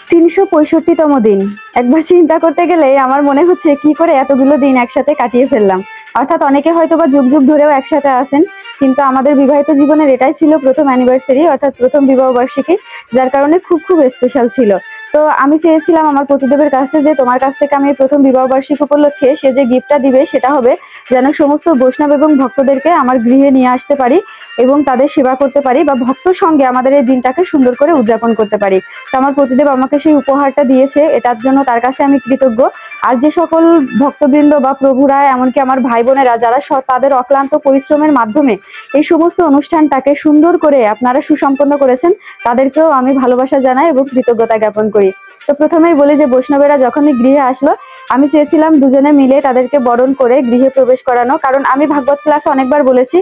৩৬৫তম দিন। একবার চিন্তা করতে গেলে আমার মনে হচ্ছে কি করে এতগুলো দিন একসাথে কাটিয়ে ফেললাম। অর্থাৎ অনেকে হয়তো বা যুগ যুগ ধরেও একসাথে আছেন, কিন্তু আমাদের বিবাহিত জীবনের এটাই ছিল প্রথম অ্যানিভার্সারি, অর্থাৎ প্রথম বিবাহ বার্ষিকী, যার কারণে খুব খুব স্পেশাল ছিল। তো আমি চেয়েছিলাম আমার পতিদেবের কাছে যে তোমার কাছ থেকে আমি প্রথম বিবাহ বার্ষিকী উপলক্ষে সে যে গিফটটা দিবে সেটা হবে যেন সমস্ত বৈষ্ণব এবং ভক্তদেরকে আমার গৃহে নিয়ে আসতে পারি এবং তাদের সেবা করতে পারি, বা ভক্ত সঙ্গে আমাদের এই দিনটাকে সুন্দর করে উদযাপন করতে পারি। তো আমার পতিদেব আমাকে সেই উপহারটা দিয়েছে, এটার জন্য তার কাছে আমি কৃতজ্ঞ। আর যে সকল ভক্তবৃন্দ বা প্রভুরা, এমনকি আমার ভাই বোনেরা যারা তাদের অক্লান্ত পরিশ্রমের মাধ্যমে এই সমস্ত অনুষ্ঠানটাকে সুন্দর করে আপনারা সুসম্পন্ন করেছেন, তাদেরকেও আমি ভালোবাসা জানাই এবং কৃতজ্ঞতা জ্ঞাপন করি। তো প্রথমেই বলি যে বৈষ্ণবেরা যখনই গৃহে আসলো, আমি চেয়েছিলাম দুজনে মিলে তাদেরকে বরণ করে গৃহে প্রবেশ করানো। কারণ আমি ভাগবত ক্লাসে অনেকবার বলেছি,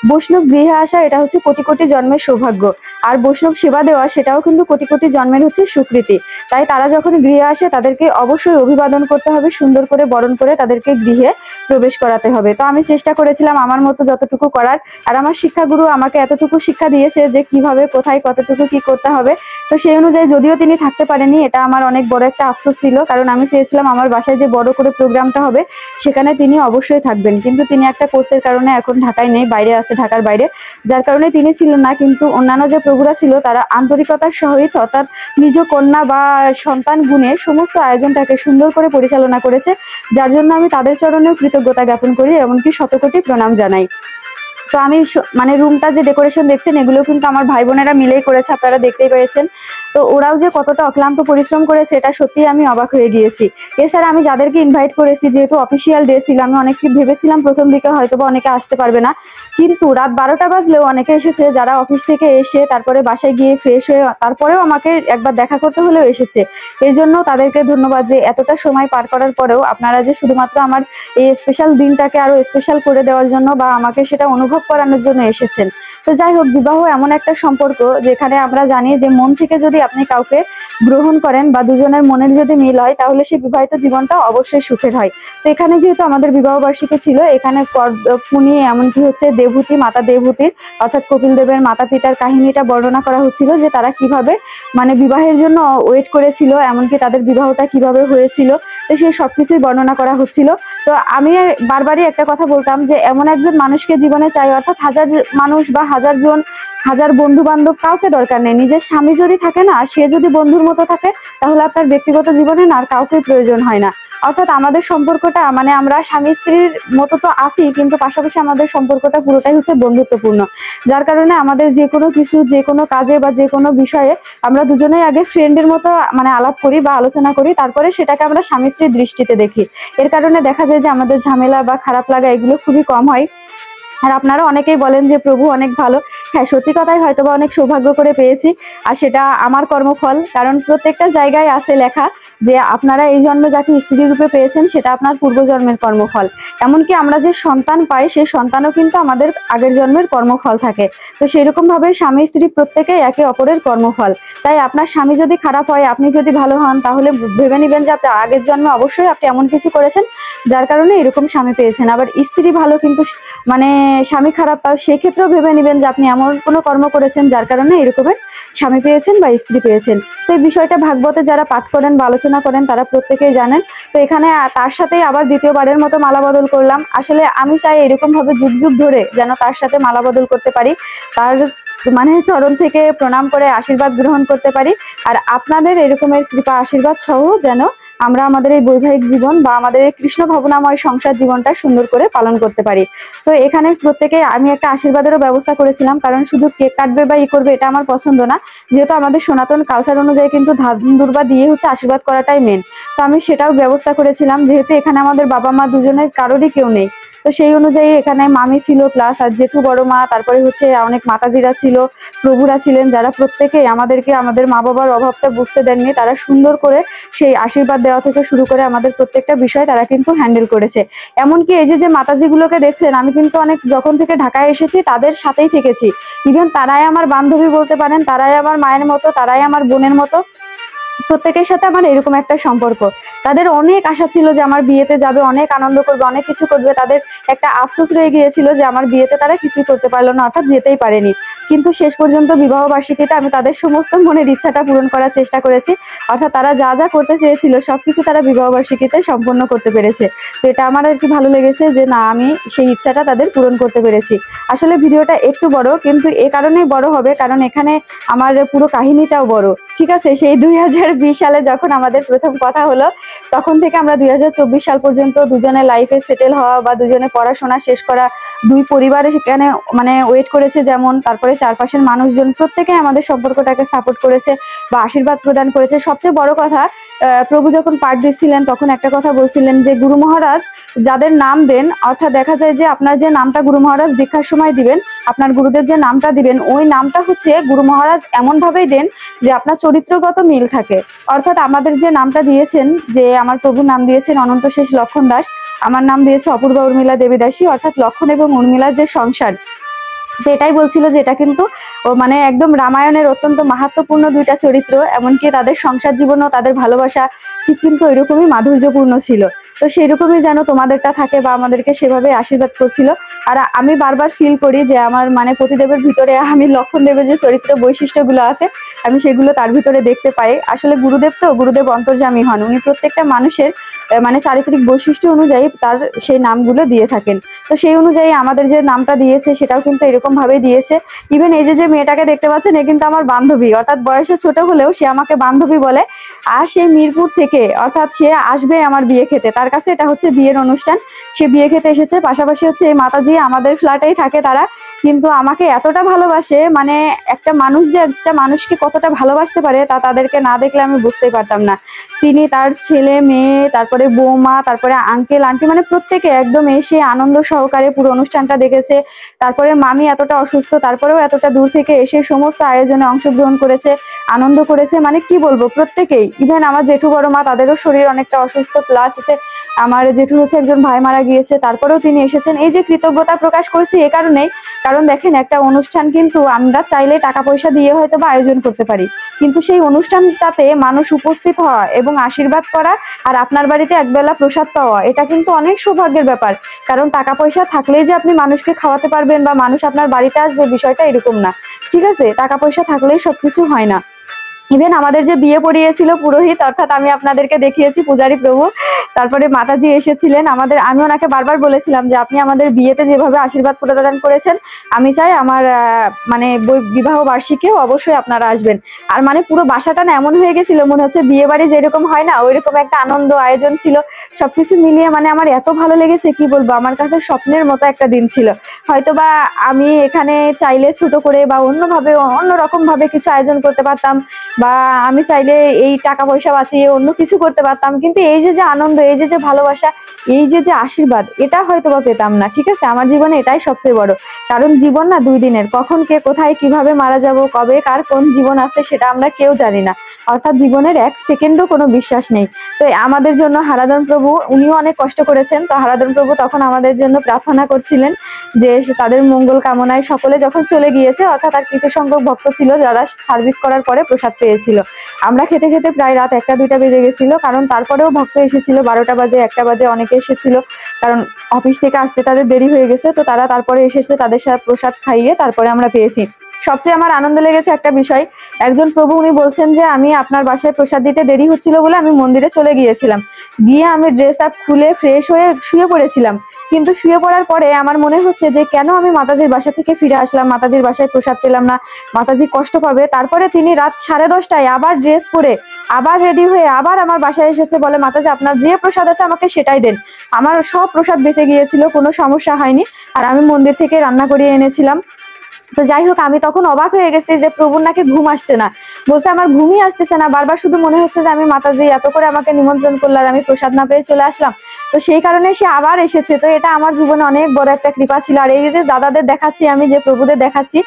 বৈষ্ণব গৃহে আসা এটা হচ্ছে কোটি কোটি জন্মের সৌভাগ্য, আর বৈষ্ণব সেবা দেওয়া সেটাও কিন্তু কোটি কোটি জন্মের হচ্ছে স্বীকৃতি। তাই তারা যখন গৃহে আসে তাদেরকে অবশ্যই অভিবাদন করতে হবে, সুন্দর করে বরণ করে তাদেরকে গৃহে প্রবেশ করাতে হবে। তো আমি চেষ্টা করেছিলাম আমার মতো যতটুকু করার। আর আমার শিক্ষাগুরু আমাকে এতটুকু শিক্ষা দিয়েছে যে কিভাবে কোথায় কতটুকু কি করতে হবে। তো সেই অনুযায়ী যদিও তিনি থাকতে পারেনি, এটা আমার অনেক বড় একটা আফসোস ছিল, কারণ আমি চেয়েছিলাম আমার বাসায় যে বড় করে প্রোগ্রামটা হবে সেখানে তিনি অবশ্যই থাকবেন। কিন্তু তিনি একটা কোর্সের কারণে এখন ঢাকায় নেই, বাইরে আছে, ঢাকার বাইরে, যার কারণে তিনি ছিলেন না। কিন্তু অন্যান্য যে প্রভুরা ছিল তারা আন্তরিকতার সহিত, অর্থাৎ নিজ কন্যা বা সন্তান গুণে সমস্ত আয়োজনটাকে সুন্দর করে পরিচালনা করেছে, যার জন্য আমি তাদের চরণেও কৃতজ্ঞতা জ্ঞাপন করি, এমনকি শতকোটি প্রণাম জানাই। তো আমি মানে রুমটা যে ডেকোরেশন দেখছেন এগুলো কিন্তু আমার ভাই বোনেরা মিলেই করেছে, আপনারা দেখতেই পেয়েছেন। তো ওরাও যে কতটা অক্লান্ত পরিশ্রম করেছে এটা সত্যি আমি অবাক হয়ে গিয়েছি। এছাড়া আমি যাদেরকে ইনভাইট করেছি, যেহেতু অফিসিয়াল ডে ছিল, আমি অনেক ভেবেছিলাম প্রথম দিকে হয়তো বা অনেকে আসতে পারবে না, কিন্তু রাত 12টা বাজলেও অনেকে এসেছে, যারা অফিস থেকে এসে তারপরে বাসায় গিয়ে ফ্রেশ হয়ে তারপরেও আমাকে একবার দেখা করতে হলেও এসেছে। এর জন্য তাদেরকে ধন্যবাদ যে এতটা সময় পার করার পরেও আপনারা যে শুধুমাত্র আমার এই স্পেশাল দিনটাকে আরো স্পেশাল করে দেওয়ার জন্য বা আমাকে সেটা অনুভব করানোর জন্য এসেছেন। তো যাই হোক, বিবাহ এমন একটা সম্পর্ক যেখানে আমরা জানি যে মন থেকে যদি আপনি কাউকে গ্রহণ করেন বা দুজনের মনের যদি মিল হয়, তাহলে সেই বিবাহিত জীবনটা অবশ্যই সুখের হয়। তো এখানে যেহেতু আমাদের বিবাহ বার্ষিকী ছিল, এখানে পুনি এমনকি হচ্ছে দেবহূতি, মাতা দেবহূতির অর্থাৎ কপিল দেবের মাতা পিতার কাহিনীটা বর্ণনা করা হচ্ছিল, যে তারা কিভাবে মানে বিবাহের জন্য ওয়েট করেছিল, এমনকি তাদের বিবাহটা কিভাবে হয়েছিল, তো সেই সবকিছুই বর্ণনা করা হচ্ছিল। তো আমি বারবারই একটা কথা বলতাম যে এমন একজন মানুষকে জীবনে চাই, অর্থাৎ হাজার মানুষ বা হাজার জন, হাজার বন্ধু বান্ধব কাউকে দরকার নেই। নিজের স্বামী যদি থাকে না, সে যদি বন্ধুর মতো থাকে, তাহলে আপনার ব্যক্তিগত জীবনে না আর কাউকে প্রয়োজন হয় না। অর্থাৎ আমাদের সম্পর্কটা মানে আমরা স্বামী স্ত্রীর মতো তো আছি, কিন্তু পাশাপাশি আমাদের সম্পর্কটা পুরোটাই হচ্ছে বন্ধুত্বপূর্ণ। যার কারণে আমাদের যে কোনো কিছু, যে কোনো কাজে বা যে কোনো বিষয়ে আমরা দুজনেই আগে ফ্রেন্ডের মতো মানে আলাপ করি বা আলোচনা করি, তারপরে সেটাকে আমরা স্বামী স্ত্রীর দৃষ্টিতে দেখি। এর কারণে দেখা যায় যে আমাদের ঝামেলা বা খারাপ লাগা এগুলো খুবই কম হয়। আর আপনারা অনেকেই বলেন যে প্রভু অনেক ভালো। হ্যাঁ, সত্যি কথাই হয়তোবা অনেক সৌভাগ্য করে পেয়েছি, আর সেটা আমার কর্মফল। কারণ প্রত্যেকটা জায়গায় আছে লেখা যে আপনারা এই জন্মে যাকে স্ত্রী রূপে পেয়েছেন সেটা আপনার পূর্বজন্মের কর্মফল। এমনকি আমরা যে সন্তান পাই সেই সন্তানও কিন্তু আমাদের আগের জন্মের কর্মফল থাকে। তো সেরকম ভাবে স্বামী স্ত্রী প্রত্যেকেই একে অপরের কর্মফল। তাই আপনার স্বামী যদি খারাপ হয়, আপনি যদি ভালো হন, তাহলে ভেবে নিবেন যে আপনার আগের জন্মে অবশ্যই আপনি এমন কিছু করেছেন যার কারণে এরকম স্বামী পেয়েছেন। আবার স্ত্রী ভালো কিন্তু মানে স্বামী খারাপ, তাও সেক্ষেত্রেও ভেবে নেবেন যে আপনি এমন কোনো কর্ম করেছেন যার কারণে এরকমের স্বামী পেয়েছেন বা স্ত্রী পেয়েছেন। তো এই বিষয়টা ভাগবতে যারা পাঠ করেন বা আলোচনা করেন তারা প্রত্যেকেই জানেন। তো এখানে তার সাথেই আবার দ্বিতীয়বারের মতো মালা বদল করলাম। আসলে আমি চাই এরকম ভাবে যুগ যুগ ধরে যেন তার সাথে মালা বদল করতে পারি, তার মানে চরণ থেকে প্রণাম করে আশীর্বাদ গ্রহণ করতে পারি। আর আপনাদের এরকমের কৃপা আশীর্বাদ সহ যেন আমরা আমাদের এই বৈবাহিক জীবন বা আমাদের এই কৃষ্ণ ভাবনাময় সংসার জীবনটা সুন্দর করে পালন করতে পারি। তো এখানে প্রত্যেকে আমি একটা আশীর্বাদেরও ব্যবস্থা করেছিলাম, কারণ শুধু কেক কাটবে বা করবে এটা আমার পছন্দ না। যেহেতু আমাদের সনাতন কালচার অনুযায়ী কিন্তু ধান দুর্বা দিয়ে হচ্ছে আশীর্বাদ করাটাই মেন। তো আমি সেটাও ব্যবস্থা করেছিলাম, যেহেতু এখানে আমাদের বাবা মা দুজনের কারোরই কেউ নেই। তো সেই অনুযায়ী এখানে মামি ছিল, প্লাস আর জেঠু বড় মা, তারপরে হচ্ছে অনেক মাতাজিরা ছিল, প্রভুরা ছিলেন, যারা প্রত্যেকেই আমাদেরকে আমাদের মা বাবার অভাবটা বুঝতে দেননি। তারা সুন্দর করে সেই আশীর্বাদ দেওয়া থেকে শুরু করে আমাদের প্রত্যেকটা বিষয় তারা কিন্তু হ্যান্ডেল করেছে। এমনকি এই যে মাতাজি গুলোকে দেখছেন, আমি কিন্তু অনেক যখন থেকে ঢাকায় এসেছি তাদের সাথেই থেকেছি। ইভেন তারাই আমার বান্ধবী বলতে পারেন, তারাই আমার মায়ের মতো, তারাই আমার বোনের মতো। প্রত্যেকের সাথে আমার এরকম একটা সম্পর্ক। তাদের অনেক আশা ছিল যে আমার বিয়েতে যাবে, অনেক আনন্দ করবে, অনেক কিছু করবে। তাদের একটা আফসোস রয়ে গিয়েছিল যে আমার বিয়েতে তারা কিছুই করতে পারলো না, অর্থাৎ যেতেই পারেনি। কিন্তু শেষ পর্যন্ত বিবাহ বার্ষিকীতে আমি তাদের সমস্ত মনের ইচ্ছাটা পূরণ করার চেষ্টা করেছি। অর্থাৎ তারা যা যা করতে চেয়েছিল সবকিছু তারা বিবাহ বার্ষিকীতে সম্পন্ন করতে পেরেছে। তো এটা আমার আর কি ভালো লেগেছে যে না, আমি সেই ইচ্ছাটা তাদের পূরণ করতে পেরেছি। আসলে ভিডিওটা একটু বড়, কিন্তু এ কারণেই বড় হবে কারণ এখানে আমার পুরো কাহিনীটাও বড়। ঠিক আছে, সেই 2020 সালে যখন আমাদের প্রথম কথা হলো, তখন থেকে আমরা 2024 সাল পর্যন্ত দুজনে লাইফে সেটেল হওয়া বা দুজনে পড়াশোনা শেষ করা, দুই পরিবারে সেখানে মানে ওয়েট করেছে যেমন, তারপরে চারপাশের মানুষজন প্রত্যেকে আমাদের সম্পর্কটাকে সাপোর্ট করেছে বা আশীর্বাদ প্রদান করেছে। সবচেয়ে বড় কথা, প্রভু যখন পাঠ দিচ্ছিলেন তখন একটা কথা বলছিলেন যে গুরু মহারাজ যাদের নাম দেন, অর্থাৎ দেখা যায় যে আপনার যে নামটা গুরু মহারাজ দীক্ষার সময় দিবেন, আপনার গুরুদেব যে নামটা দিবেন ওই নামটা হচ্ছে গুরু মহারাজ এমন ভাবেই দেন যে আপনার চরিত্রগত মিল থাকে। অর্থাৎ আমাদের যে নামটা দিয়েছেন, যে আমার প্রভু নাম দিয়েছেন অনন্ত শেষ লক্ষণ দাস, আমার নাম দিয়েছে অপূর্বা উর্মিলা দেবী দাসী, অর্থাৎ লক্ষণ এবং উর্মিলার যে সংসার। তো এটাই বলছিল যে এটা কিন্তু মানে একদম রামায়ণের অত্যন্ত মাহাত্ম্যপূর্ণ দুইটা চরিত্র, এমনকি তাদের সংসার জীবনও তাদের ভালোবাসা ঠিক কিন্তু ওইরকমই মাধুর্যপূর্ণ ছিল। তো সেই রকমই যেন তোমাদেরটা থাকে বা আমাদেরকে সেভাবে আশীর্বাদ করছিল। আর আমি বারবার ফিল করি যে আমার মানে পতিদেবের ভিতরে আমি লক্ষণ দেবের যে চরিত্র বৈশিষ্ট্যগুলো আছে আমি সেগুলো তার ভিতরে দেখতে পাই। আসলে গুরুদেব তো গুরুদেব অন্তর্যামী হন, উনি প্রত্যেকটা মানুষের মানে চারিত্রিক বৈশিষ্ট্য অনুযায়ী তার সেই নামগুলো দিয়ে থাকেন। তো সেই অনুযায়ী আমাদের যে নামটা দিয়েছে সেটাও কিন্তু এরকম ভাবে দিয়েছে। ইভেন এই যে মেয়েটাকে দেখতে পাচ্ছেন এ কিন্তু আমার বান্ধবী, অর্থাৎ বয়সে ছোট হলেও সে আমাকে বান্ধবী বলে। আর সে মিরপুর থেকে, অর্থাৎ সে আসবে আমার বিয়ে খেতে, তার কাছে এটা হচ্ছে বিয়ের অনুষ্ঠান, সে বিয়ে খেতে এসেছে। পাশাপাশি হচ্ছে এই মাতাজি আমাদের ফ্ল্যাটেই থাকে তারা, কিন্তু আমাকে এতটা ভালোবাসে, মানে একটা মানুষ যে একটা মানুষকে কতটা ভালোবাসতে পারে তা তাদেরকে না দেখলে আমি বুঝতেই পারতাম না। তিনি, তার ছেলে মেয়ে, তারপরে বৌমা, তারপরে আঙ্কেল আন্টি, মানে প্রত্যেকে একদম এসে আনন্দ সহকারে পুরো অনুষ্ঠানটা দেখেছে। তারপরে মামি এতটা অসুস্থ তারপরেও এতটা দূর থেকে এসে সমস্ত আয়োজনে অংশগ্রহণ করেছে, আনন্দ করেছে। মানে কি বলবো, প্রত্যেকেই। ইভেন আমার জেঠু বড় মা তাদেরও শরীর অনেকটা অসুস্থ, প্লাস এসে আমার জেঠু হচ্ছে একজন ভাই মারা গিয়েছে, তারপরেও তিনি এসেছেন। এই যে কৃতজ্ঞতা প্রকাশ করছি এ কারণেই, কারণ দেখেন একটা অনুষ্ঠান কিন্তু আমরা চাইলে টাকা পয়সা দিয়ে হয়তো বা আয়োজন করতে পারি, কিন্তু সেই অনুষ্ঠানটাতে মানুষ উপস্থিত হওয়া এবং আশীর্বাদ করা আর আপনার বাড়িতে একবেলা প্রসাদ পাওয়া, এটা কিন্তু অনেক সৌভাগ্যের ব্যাপার। কারণ টাকা পয়সা থাকলেই যে আপনি মানুষকে খাওয়াতে পারবেন বা মানুষ আপনার বাড়িতে আসবে বিষয়টা এরকম না। ঠিক আছে, টাকা পয়সা থাকলেই সবকিছু হয় না। ইভেন আমাদের যে বিয়ে পড়িয়েছিল পুরোহিত, অর্থাৎ আমি আপনাদেরকে দেখিয়েছি পূজারী প্রভু, তারপরে মাতাজি এসেছিলেন আমাদের। আমি ওনাকে বারবার বলেছিলাম যে আপনি আমাদের বিয়েতে যেভাবে আশীর্বাদ প্রদান করেছেন আমি চাই আমার মানে বিবাহ বার্ষিকীও অবশ্যই আপনারা আসবেন। আর মানে পুরো বাসাটা না এমন হয়ে গেছিল, মনে হচ্ছে বিয়ে বাড়ি যেরকম হয় না ওইরকম একটা আনন্দ আয়োজন ছিল। সবকিছু মিলিয়ে মানে আমার এত ভালো লেগেছে, কি বলবো, আমার কাছে স্বপ্নের মতো একটা দিন ছিল। হয়তোবা আমি এখানে চাইলে ছোট করে বা অন্যভাবে অন্যরকম ভাবে কিছু আয়োজন করতে পারতাম, বা আমি চাইলে এই টাকা পয়সা বাঁচিয়ে অন্য কিছু করতে পারতাম, কিন্তু এই যে আনন্দ, এই যে ভালোবাসা, এই যে আশীর্বাদ, এটা হয়তো বা পেতাম না। ঠিক আছে, আমার জীবনে এটাই সবচেয়ে বড়, কারণ জীবন না দুই দিনের, কখন কে কোথায় কিভাবে মারা যাব, কবে কার কোন জীবন আছে সেটা আমরা কেউ জানি না। অর্থাৎ জীবনের এক সেকেন্ডও কোনো বিশ্বাস নেই। তো আমাদের জন্য হারাধন প্রভু উনিও অনেক কষ্ট করেছেন। তো হারাধন প্রভু তখন আমাদের জন্য প্রার্থনা করছিলেন যে তাদের মঙ্গল কামনায় সকলে যখন চলে গিয়েছে, অর্থাৎ আর কিছু সংখ্যক ভক্ত ছিল যারা সার্ভিস করার পরে প্রসাদ পেয়েছিল। আমরা খেতে খেতে প্রায় রাত 1টা-2টা বেজে গেছিল, কারণ তারপরেও ভক্ত এসেছিল 12টা বাজে 1টা বাজে অনেকে এসেছিল, কারণ অফিস থেকে আসতে তাদের দেরি হয়ে গেছে। তো তারা তারপরে এসেছে, তাদের সাথে প্রসাদ খাইয়ে তারপরে আমরা পেয়েছি। সবচেয়ে আমার আনন্দ লেগেছে একটা বিষয়, একজন প্রভু উনি বলছেন যে আমি আপনার বাসায় প্রসাদ দিতে দেরি হচ্ছিল বলে আমি মন্দিরে চলে গিয়েছিলাম, গিয়ে আমি ড্রেস আপ খুলে ফ্রেশ হয়ে শুয়ে পড়েছিলাম। কিন্তু শুয়ে পড়ার পরে আমার মনে হচ্ছে যে কেন আমি মাতাজির বাসা থেকে ফিরে আসলাম, মাতাজির বাসায় প্রসাদ পেলাম না, মাতাজি কষ্ট পাবে। তারপরে তিনি রাত 10:30টায় আবার ড্রেস পরে আবার রেডি হয়ে আবার আমার বাসায় এসেছে, বলে মাতাজি আপনার যে প্রসাদ আছে আমাকে সেটাই দেন। আমার সব প্রসাদ বেঁচে গিয়েছিল, কোনো সমস্যা হয়নি, আর আমি মন্দির থেকে রান্না করিয়ে এনেছিলাম। তো যাই হোক, আমি তখন অবাক হয়ে গেছি যে প্রভুর নাকি ঘুম আসছে না, বলছে আমার ঘুমই আসতেছে না, বারবার শুধু মনে হচ্ছে যে আমি মাতাজি এত করে আমাকে নিমন্ত্রণ করলো আর আমি প্রসাদ না পেয়ে চলে আসলাম। তো সেই কারণে সে আবার এসেছে। তো এটা আমার জীবনে অনেক বড় একটা কৃপা ছিল। আর এই যে দাদাদের দেখাচ্ছি, আমি যে প্রভুদের দেখাচ্ছি,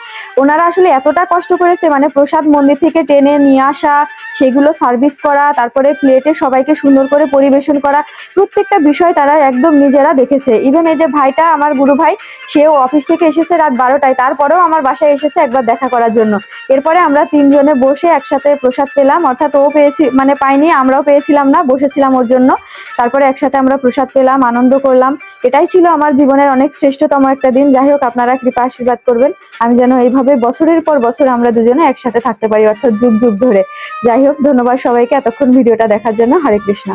ওনারা আসলে এতটা কষ্ট করেছে, মানে প্রসাদ মন্দির থেকে টেনে নিয়ে আসা, সেগুলো সার্ভিস করা, তারপরে প্লেটে সবাইকে সুন্দর করে পরিবেশন করা, প্রত্যেকটা বিষয় তারা একদম নিজেরা দেখেছে। ইভেন এই যে ভাইটা, আমার গুরু ভাই, সেও অফিস থেকে এসেছে রাত 12টায়, তারপরেও আমার বাসায় এসেছে একবার দেখা করার জন্য। এরপরে আমরা তিনজনে বসে একসাথে প্রসাদ পেলাম, অর্থাৎ ও পেয়েছি মানে পাইনি, আমরাও পেয়েছিলাম না, বসেছিলাম ওর জন্য। তারপরে একসাথে আমরা প্রসাদ পেলাম, আনন্দ করলাম। এটাই ছিল আমার জীবনের অনেক শ্রেষ্ঠতম একটা দিন। যাই হোক, আপনারা কৃপা আশীর্বাদ করবেন আমি যেন এইভাবে বছরের পর বছর আমরা দুজনে একসাথে থাকতে পারি, অর্থাৎ যুগ যুগ ধরে। যাই হোক, ধন্যবাদ সবাইকে এতক্ষণ ভিডিওটা দেখার জন্য। হরে কৃষ্ণ।